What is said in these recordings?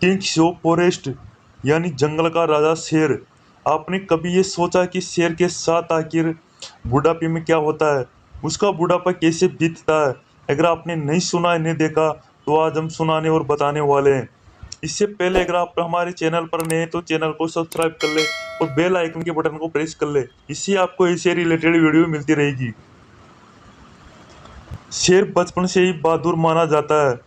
Kings of forest यानी जंगल का राजा शेर। आपने कभी ये सोचा कि शेर के साथ आखिर बुढ़ापे में क्या होता है, उसका बुढ़ापा कैसे बीतता है? अगर आपने नहीं सुना, नहीं देखा, तो आज हम सुनाने और बताने वाले हैं। इससे पहले अगर आप हमारे चैनल पर नए हैं तो चैनल को सब्सक्राइब कर ले और बेल आइकन के बटन को प्रेस कर ले। इससे आपको ऐसे रिलेटेड वीडियो मिलती रहेगी। शेर बचपन से ही बहादुर माना जाता है।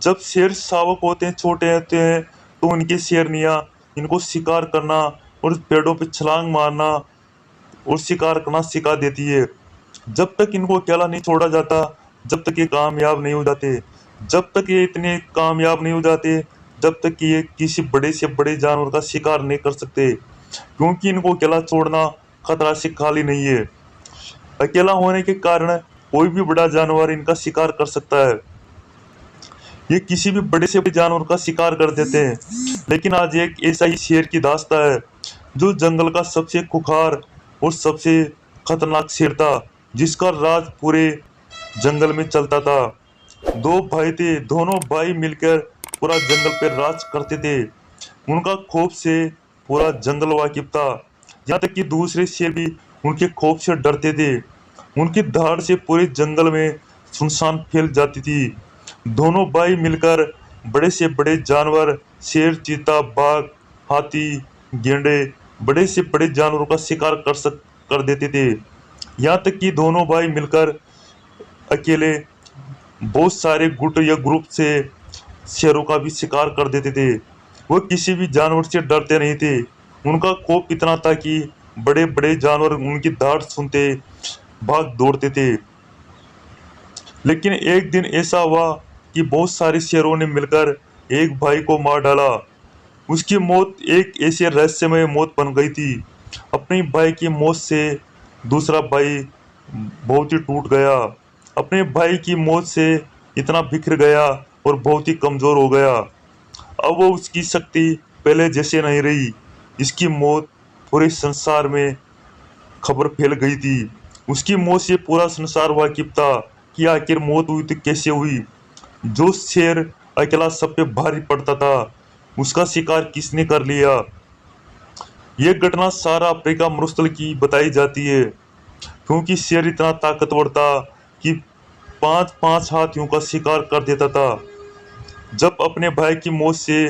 जब शेर शावक होते हैं, छोटे होते हैं, तो उनकी शेरनियाँ इनको शिकार करना और पेड़ों पे छलांग मारना और शिकार करना सिखा देती है। जब तक इनको अकेला नहीं छोड़ा जाता, जब तक ये कामयाब नहीं हो जाते, जब तक ये इतने कामयाब नहीं हो जाते, जब तक कि ये किसी बड़े से बड़े जानवर का शिकार नहीं कर सकते, क्योंकि इनको अकेला छोड़ना खतरा से खाली नहीं है। अकेला होने के कारण कोई भी बड़ा जानवर इनका शिकार कर सकता है। ये किसी भी बड़े से बड़े जानवर का शिकार कर देते हैं। लेकिन आज एक ऐसा ही शेर की दास्तां है जो जंगल का सबसे खुखार और सबसे खतरनाक शेर था, जिसका राज पूरे जंगल में चलता था। दो भाई थे, दोनों भाई मिलकर पूरा जंगल पे राज करते थे। उनका खौफ से पूरा जंगल वाकिफ था। यहाँ तक कि दूसरे शेर भी उनके खौफ से डरते थे। उनकी धाड़ से पूरे जंगल में सुनसान फैल जाती थी। दोनों भाई मिलकर बड़े से बड़े जानवर, शेर, चीता, बाघ, हाथी, गेंडे, बड़े से बड़े जानवरों का शिकार कर देते थे। यहाँ तक कि दोनों भाई मिलकर अकेले बहुत सारे गुट या ग्रुप से शेरों का भी शिकार कर देते थे। वो किसी भी जानवर से डरते नहीं थे। उनका खौफ इतना था कि बड़े बड़े जानवर उनकी दाढ़ सुनते भाग दौड़ते थे। लेकिन एक दिन ऐसा हुआ कि बहुत सारे शेरों ने मिलकर एक भाई को मार डाला। उसकी मौत एक ऐसे रहस्यमय मौत बन गई थी। अपने भाई की मौत से दूसरा भाई बहुत ही टूट गया। अपने भाई की मौत से इतना बिखर गया और बहुत ही कमजोर हो गया। अब वो उसकी शक्ति पहले जैसे नहीं रही। इसकी मौत पूरे संसार में खबर फैल गई थी। उसकी मौत से पूरा संसार वाकिफ था कि आखिर मौत हुई तो कैसे हुई। जो शेर अकेला सब पे भारी पड़ता था, उसका शिकार किसने कर लिया? ये घटना सारा अफ्रीका मरुस्थल की बताई जाती है, क्योंकि शेर इतना ताकतवर था कि पांच पांच हाथियों का शिकार कर देता था। जब अपने भाई की मौत से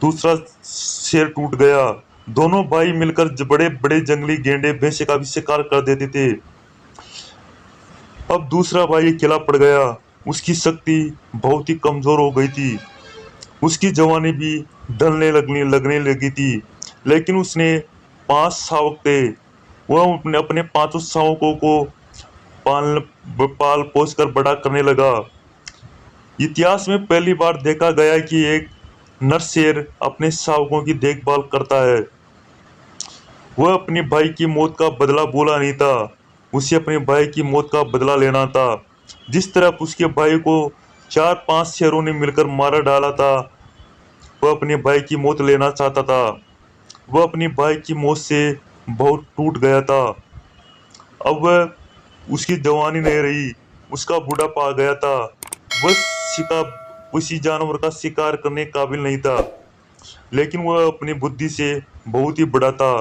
दूसरा शेर टूट गया, दोनों भाई मिलकर बड़े बड़े जंगली गेंडे, भैंसे का भी शिकार कर देते थे। अब दूसरा भाई अकेला पड़ गया। उसकी शक्ति बहुत ही कमजोर हो गई थी। उसकी जवानी भी ढलने लगने लगी थी। लेकिन उसने 5 शावक थे। वह अपने अपने पांचों शावकों को पाल पाल पोस कर बड़ा करने लगा। इतिहास में पहली बार देखा गया कि एक नर शेर अपने शावकों की देखभाल करता है। वह अपने भाई की मौत का बदला भूला नहीं था। उसे अपने भाई की मौत का बदला लेना था। जिस तरह उसके भाई को 4-5 शेरों ने मिलकर मारा डाला था, वह अपने भाई की मौत लेना चाहता था। वह अपने भाई की मौत से बहुत टूट गया था। अब वह उसकी जवानी नहीं रही, उसका बुढ़ापा आ गया था। वह शिकार उसी जानवर का शिकार करने काबिल नहीं था। लेकिन वह अपनी बुद्धि से बहुत ही बड़ा था।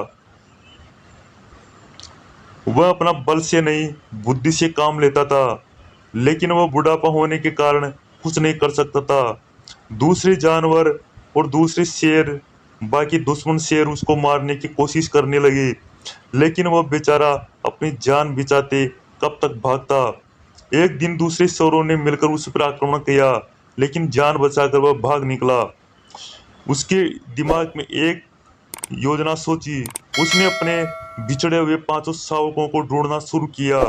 वह अपना बल से नहीं, बुद्धि से काम लेता था। लेकिन वह बुढ़ापा होने के कारण कुछ नहीं कर सकता था। दूसरे जानवर और दूसरे शेर, बाकी दुश्मन शेर उसको मारने की कोशिश करने लगे। लेकिन वह बेचारा अपनी जान बचाते कब तक भागता। एक दिन दूसरे शेरों ने मिलकर उस पर आक्रमण किया, लेकिन जान बचाकर वह भाग निकला। उसके दिमाग में एक योजना सोची। उसने अपने बिछड़े हुए पांचों शावकों को ढूंढना शुरू किया।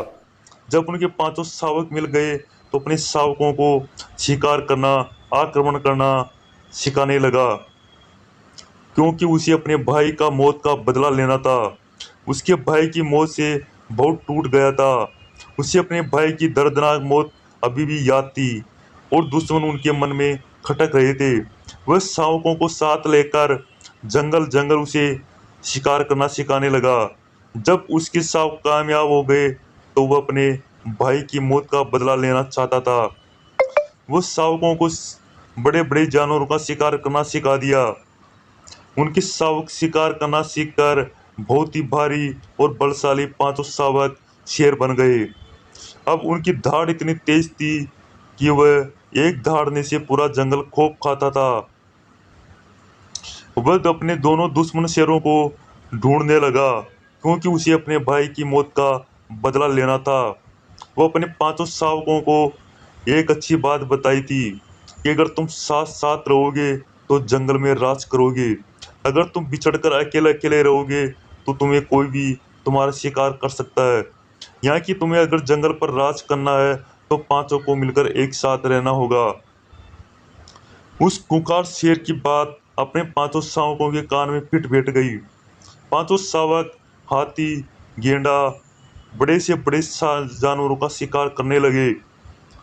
जब उनके पांचों शावक मिल गए तो अपने शावकों को शिकार करना, आक्रमण करना सिखाने लगा, क्योंकि उसे अपने भाई का मौत का बदला लेना था। उसके भाई की मौत से बहुत टूट गया था। उसे अपने भाई की दर्दनाक मौत अभी भी याद थी और दुश्मन उनके मन में खटक रहे थे। वह शावकों को साथ लेकर जंगल जंगल उसे शिकार करना सिखाने लगा। जब उसके शावक कामयाब हो गए तो वह अपने भाई की मौत का बदला लेना चाहता था। वो शावकों को बड़े बड़े जानवरों का शिकार करना सिखा दिया। उनके शावक शिकार करना सीखकर बहुत ही भारी और बलशाली पांचों शावक शेर बन गए। अब उनकी धाड़ इतनी तेज थी कि वह एक दहाड़ने से पूरा जंगल खोप खाता था। वह अपने दोनों दुश्मन शेरों को ढूंढने लगा, क्योंकि उसे अपने भाई की मौत का बदला लेना था। वो अपने पांचों शावकों को एक अच्छी बात बताई थी कि अगर तुम साथ साथ रहोगे तो जंगल में राज करोगे। अगर तुम बिछड़कर अकेले अकेले रहोगे तो तुम्हें कोई भी तुम्हारा शिकार कर सकता है। यहाँ की तुम्हें अगर जंगल पर राज करना है तो पांचों को मिलकर एक साथ रहना होगा। उस खूंखार शेर की बात अपने पांचों शावकों के कान में फिट बैठ गई। पांचों शावक हाथी, गेंडा, बड़े से बड़े जानवरों का शिकार करने लगे।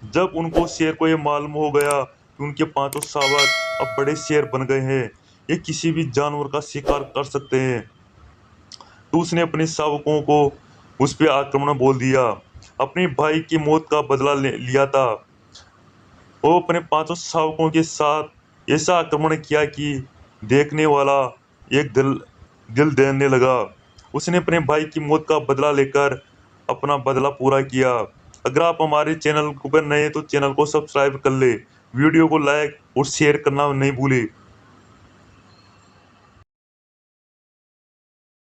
जब उनको शेर को ये मालूम हो गया कि उनके पांचों शावक अब बड़े शेर बन गए हैं, ये किसी भी जानवर का शिकार कर सकते हैं, तो उसने अपने शावकों को उस पे आक्रमण बोल दिया। अपने भाई की मौत का बदला लिया था। वो अपने पांचों शावकों के साथ ऐसा आक्रमण किया कि देखने वाला एक दिल दिल देने लगा। उसने अपने भाई की मौत का बदला लेकर अपना बदला पूरा किया। अगर आप हमारे चैनल पर नए हैं तो चैनल को सब्सक्राइब कर ले, वीडियो को लाइक और शेयर करना नहीं भूले।